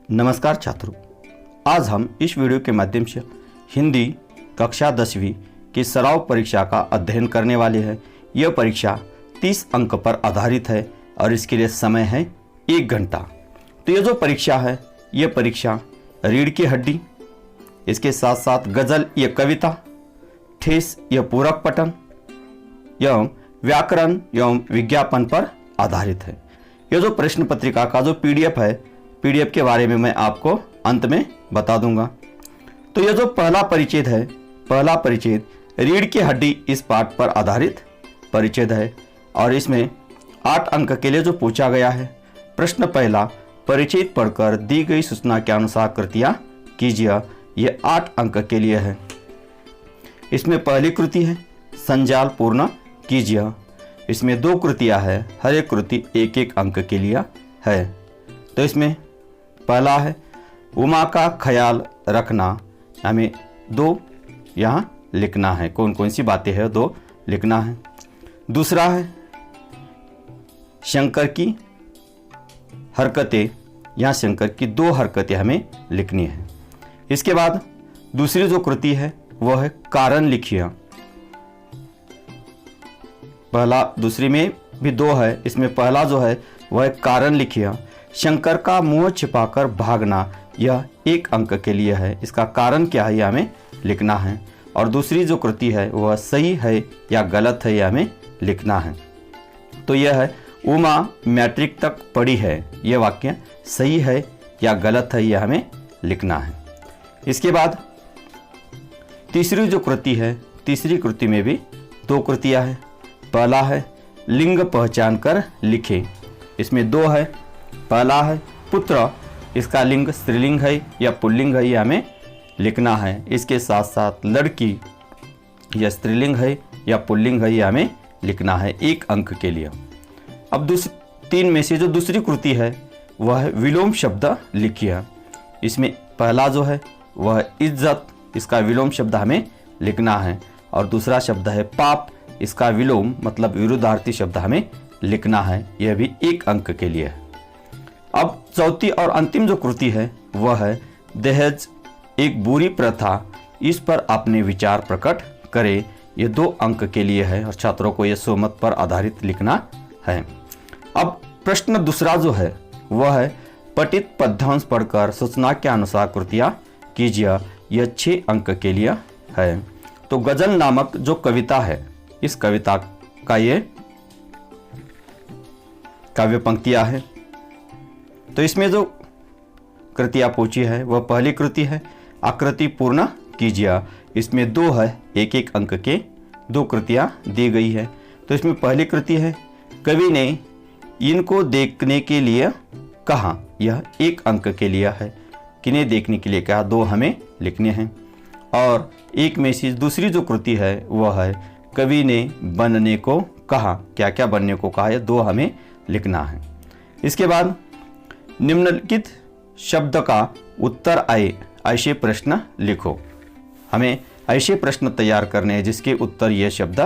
नमस्कार छात्रों, आज हम इस वीडियो के माध्यम से हिंदी कक्षा 10वीं की सराव परीक्षा का अध्ययन करने वाले हैं। यह परीक्षा 30 अंक पर आधारित है और इसके लिए समय है 1 घंटा। तो ये जो परीक्षा है, यह परीक्षा रीढ़ की हड्डी, इसके साथ साथ गज़ल या कविता, ठेस या पूरक पठन एवं व्याकरण एवं विज्ञापन पर आधारित है। यह जो प्रश्न पत्रिका का जो पीडीएफ है, पीडीएफ के बारे में मैं आपको अंत में बता दूंगा। तो यह जो पहला परिच्छेद है, पहला परिच्छेद रीढ़ की हड्डी, इस पाठ पर आधारित परिच्छेद है और इसमें 8 अंक के लिए जो पूछा गया है। प्रश्न पहला, परिच्छेद पढ़कर दी गई सूचना के अनुसार कृतियां कीजिए। यह 8 अंक के लिए है। इसमें पहली कृति है संजाल पूर्ण कीजिए। इसमें 2 कृतियां है, हर एक कृति 1-1 अंक के लिए है। तो इसमें पहला है उमा का ख्याल रखना, हमें 2 यहाँ लिखना है। कौन कौन सी बातें हैं, 2 लिखना है। दूसरा है शंकर की हरकतें, यहाँ शंकर की 2 हरकतें हमें लिखनी है। इसके बाद दूसरी जो कृति है वह है कारण लिखिए। पहला, दूसरी में भी 2 है, इसमें पहला जो है वह है कारण लिखिए। शंकर का मुंह छिपाकर भागना, यह 1 अंक के लिए है। इसका कारण क्या है, यह हमें लिखना है। और दूसरी जो कृति है वह सही है या गलत है, यह हमें लिखना है। तो यह है उमा मैट्रिक तक पढ़ी है, यह वाक्य सही है या गलत है, यह हमें लिखना है। इसके बाद तीसरी जो कृति है, तीसरी कृति में भी 2 कृतियां हैं। पहला है लिंग पहचान कर लिखे। इसमें 2 है। पहला है पुत्र, इसका लिंग स्त्रीलिंग है या पुल्लिंग है, यह हमें लिखना है। इसके साथ साथ लड़की, यह स्त्रीलिंग है या पुल्लिंग है, यह हमें लिखना है 1 अंक के लिए। अब 3 में से जो दूसरी कृति है वह है विलोम शब्द लिखिए। इसमें पहला जो है वह इज्जत, इसका विलोम शब्द हमें लिखना है। और दूसरा शब्द है पाप, इसका विलोम मतलब विरुद्धार्थी शब्द हमें लिखना है, यह भी 1 अंक के लिए है। अब चौथी और अंतिम जो कृति है वह है दहेज एक बुरी प्रथा, इस पर अपने विचार प्रकट करें। यह 2 अंक के लिए है और छात्रों को यह स्वमत पर आधारित लिखना है। अब प्रश्न दूसरा जो है वह है पठित पद्यांश पढ़कर सूचना के अनुसार कृतियां कीजिए। यह 6 अंक के लिए है। तो गजल नामक जो कविता है, इस कविता का ये काव्य पंक्तियां है। तो इसमें जो कृतियां पूछी है वह पहली कृति है आकृति पूर्ण कीजिए। इसमें 2 है, 1-1 अंक के 2 कृतियां दी गई है। तो इसमें पहली कृति है कवि ने इनको देखने के लिए कहा, यह 1 अंक के लिए है। किन्हें देखने के लिए कहा, 2 हमें लिखने हैं। और 1 में से दूसरी जो कृति है वह है कवि ने बनने को कहा, क्या क्या बनने को कहा, यह 2 हमें लिखना है। इसके बाद निम्नलिखित शब्द का उत्तर आए ऐसे प्रश्न लिखो। हमें ऐसे प्रश्न तैयार करने हैं जिसके उत्तर ये शब्द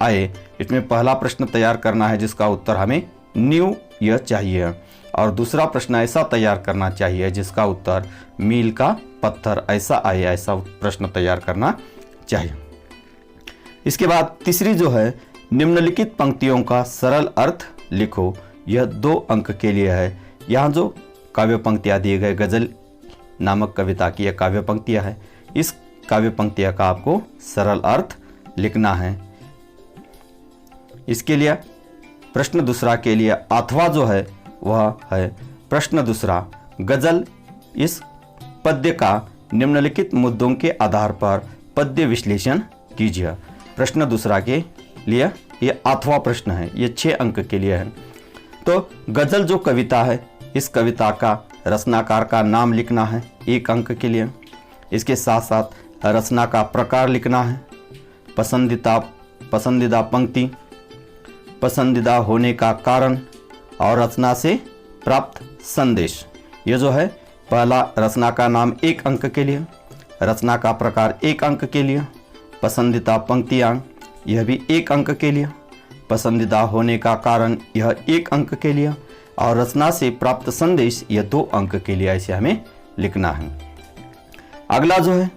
आए। इसमें पहला प्रश्न तैयार करना है जिसका उत्तर हमें न्यू यह चाहिए, और दूसरा प्रश्न ऐसा तैयार करना चाहिए जिसका उत्तर मील का पत्थर ऐसा आए, ऐसा प्रश्न तैयार करना चाहिए। इसके बाद तीसरी जो है निम्नलिखित पंक्तियों का सरल अर्थ लिखो। यह 2 अंक के लिए है। यहाँ जो काव्य पंक्तियाँ दिए गए, गजल नामक कविता की यह काव्य पंक्तियाँ है, इस काव्य पंक्तियाँ का आपको सरल अर्थ लिखना है। इसके लिए प्रश्न दूसरा के लिए अथवा जो है वह है प्रश्न दूसरा गजल, इस पद्य का निम्नलिखित मुद्दों के आधार पर पद्य विश्लेषण कीजिए। प्रश्न दूसरा के लिए यह अथवा प्रश्न है, यह 6 अंक के लिए है। तो गजल जो कविता है, इस कविता का रचनाकार का नाम लिखना है, 1 अंक के लिए। इसके साथ साथ रचना का प्रकार लिखना है, पसंदीदा पंक्ति, पसंदीदा होने का कारण और रचना से प्राप्त संदेश। ये जो है पहला रचना का नाम 1 अंक के लिए, रचना का प्रकार 1 अंक के लिए, पसंदीदा पंक्तियाँ यह भी 1 अंक के लिए, पसंदीदा होने का कारण यह 1 अंक के लिए, और रचना से प्राप्त संदेश, यह 2 अंक के लिए ऐसे हमें लिखना है। अगला जो है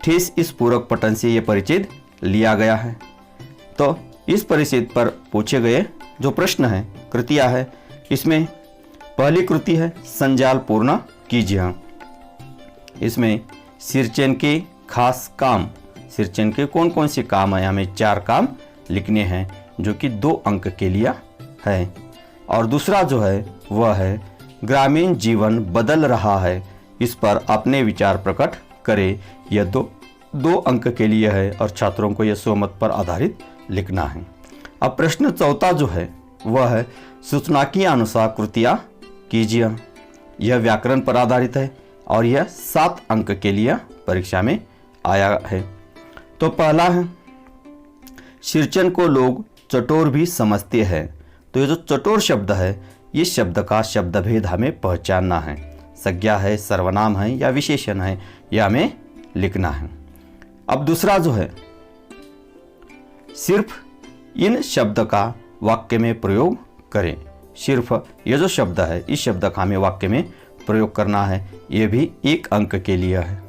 ठेस इस पूरक पठन से यह परिच्छेद लिया गया है। तो इस परिच्छेद पर पूछे गए जो प्रश्न है, कृतियां है, इसमें पहली कृति है संजाल पूर्ण कीजिए। इसमें सिरचन के खास काम, सिरचन के कौन कौन से काम है, हमें 4 काम लिखने हैं जो कि 2 अंक के लिए है। और दूसरा जो है वह है ग्रामीण जीवन बदल रहा है, इस पर अपने विचार प्रकट करें, यह 2 अंक के लिए है और छात्रों को यह स्वमत पर आधारित लिखना है। अब प्रश्न चौथा जो है वह है सूचना के अनुसार कृतियां कीजिए, यह व्याकरण पर आधारित है और यह 7 अंक के लिए परीक्षा में आया है। तो पहला है सिरचन को लोग चटोर भी समझते हैं। तो ये जो चटोर शब्द है, इस शब्द का शब्द भेद हमें पहचानना है, संज्ञा है, सर्वनाम है या विशेषण है, यह हमें लिखना है। अब दूसरा जो है सिर्फ इन शब्द का वाक्य में प्रयोग करें। सिर्फ ये जो शब्द है, इस शब्द का हमें वाक्य में प्रयोग करना है, यह भी 1 अंक के लिए है।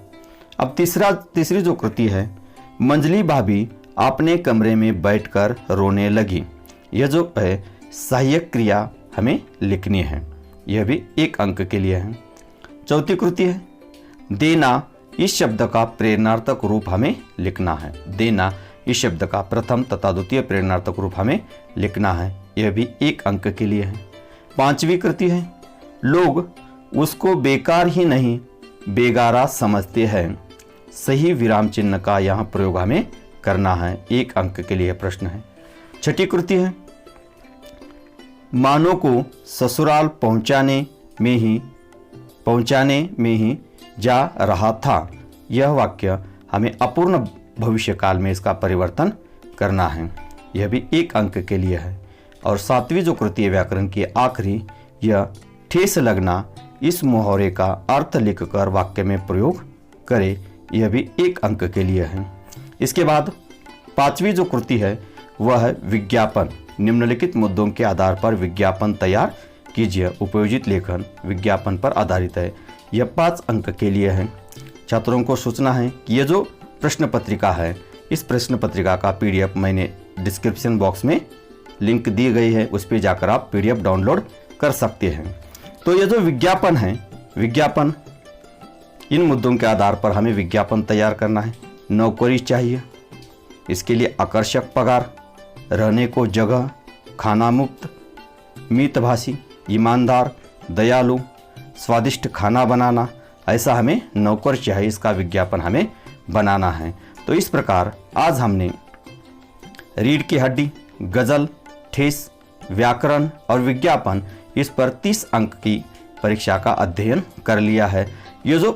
अब तीसरी जो कृति है मंजली भाभी अपने कमरे में बैठकर रोने लगी, यह जो है सहायक क्रिया हमें लिखनी है, यह भी 1 अंक के लिए है। चौथी कृति है देना, इस शब्द का प्रेरणार्थक रूप हमें लिखना है। देना इस शब्द का प्रथम तथा द्वितीय प्रेरणार्थक रूप हमें लिखना है, यह भी 1 अंक के लिए है। 5वीं कृति है लोग उसको बेकार ही नहीं बेगारा समझते हैं, सही विराम चिन्ह का यहाँ प्रयोग हमें करना है, 1 अंक के लिए प्रश्न है। 6ठी कृति है मानो को ससुराल पहुंचाने में ही जा रहा था, यह वाक्य हमें अपूर्ण भविष्य काल में इसका परिवर्तन करना है, यह भी 1 अंक के लिए है। और 7वीं जो कृति है व्याकरण की आखिरी, यह ठेस लगना, इस मुहावरे का अर्थ लिखकर वाक्य में प्रयोग करे, यह भी 1 अंक के लिए है। इसके बाद 5वीं जो कृति है वह है विज्ञापन, निम्नलिखित मुद्दों के आधार पर विज्ञापन तैयार कीजिए, उपयोजित लेखन विज्ञापन पर आधारित है, यह 5 अंक के लिए है। छात्रों को सूचना है कि यह जो प्रश्न पत्रिका है, इस प्रश्न पत्रिका का PDF मैंने डिस्क्रिप्शन बॉक्स में लिंक दी गई है, उस पर जाकर आप PDF डाउनलोड कर सकते हैं। तो ये जो विज्ञापन है, विज्ञापन इन मुद्दों के आधार पर हमें विज्ञापन तैयार करना है। नौकरी चाहिए, इसके लिए आकर्षक पगार, रहने को जगह, खाना मुक्त, मितभाषी, ईमानदार, दयालु, स्वादिष्ट खाना बनाना, ऐसा हमें नौकर चाहिए, इसका विज्ञापन हमें बनाना है। तो इस प्रकार आज हमने रीढ़ की हड्डी, गज़ल, ठेस, व्याकरण और विज्ञापन, इस पर 30 अंक की परीक्षा का अध्ययन कर लिया है। ये जो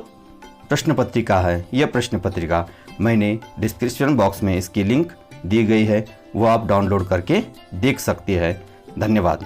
प्रश्न पत्रिका है, यह प्रश्न पत्रिका मैंने डिस्क्रिप्शन बॉक्स में इसकी लिंक दी गई है, वो आप डाउनलोड करके देख सकते हैं। धन्यवाद।